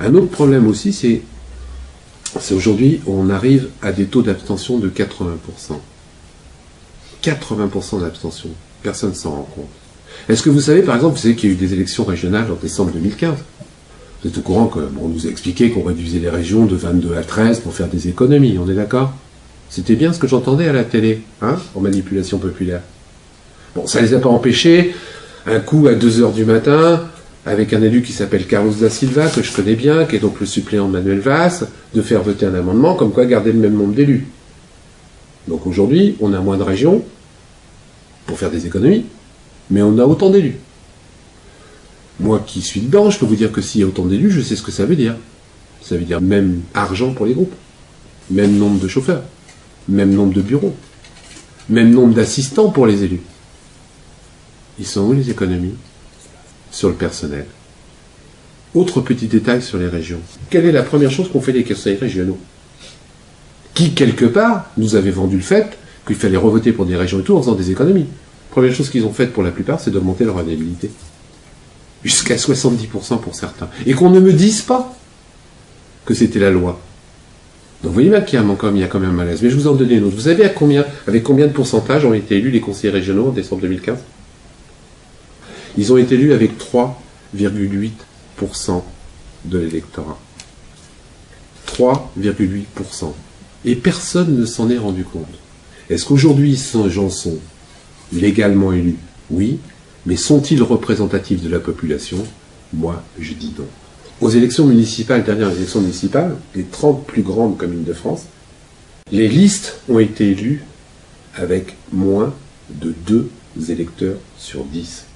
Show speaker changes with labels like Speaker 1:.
Speaker 1: Un autre problème aussi, c'est aujourd'hui, on arrive à des taux d'abstention de 80%. 80% d'abstention. Personne ne s'en rend compte. Est-ce que vous savez, par exemple, vous savez qu'il y a eu des élections régionales en décembre 2015 ? Vous êtes au courant qu'on nous a expliqué qu'on réduisait les régions de 22 à 13 pour faire des économies, on est d'accord ? C'était bien ce que j'entendais à la télé, hein, en manipulation populaire. Bon, ça ne les a pas empêchés, un coup à 2h du matin, avec un élu qui s'appelle Carlos da Silva, que je connais bien, qui est donc le suppléant de Manuel Valls, de faire voter un amendement comme quoi garder le même nombre d'élus. Donc aujourd'hui, on a moins de régions pour faire des économies, mais on a autant d'élus. Moi qui suis dedans, je peux vous dire que s'il y a autant d'élus, je sais ce que ça veut dire. Ça veut dire même argent pour les groupes, même nombre de chauffeurs, même nombre de bureaux, même nombre d'assistants pour les élus. Ils sont où les économies ? Sur le personnel. Autre petit détail sur les régions. Quelle est la première chose qu'ont fait les conseils régionaux ? Qui, quelque part, nous avait vendu le fait qu'il fallait revoter pour des régions et tout en faisant des économies. Première chose qu'ils ont faite pour la plupart, c'est d'augmenter leur indemnité. Jusqu'à 70% pour certains. Et qu'on ne me dise pas que c'était la loi. Donc vous voyez bien qu'il y a quand même un malaise. Mais je vous en donne une autre. Vous savez avec combien de pourcentage ont été élus les conseillers régionaux en décembre 2015 ? Ils ont été élus avec 3,8% de l'électorat. 3,8%. Et personne ne s'en est rendu compte. Est-ce qu'aujourd'hui, ces gens sont légalement élus ? Oui. Mais sont-ils représentatifs de la population ? Moi, je dis non. Aux élections municipales, dernières élections municipales, les 30 plus grandes communes de France, les listes ont été élues avec moins de 2 électeurs sur 10.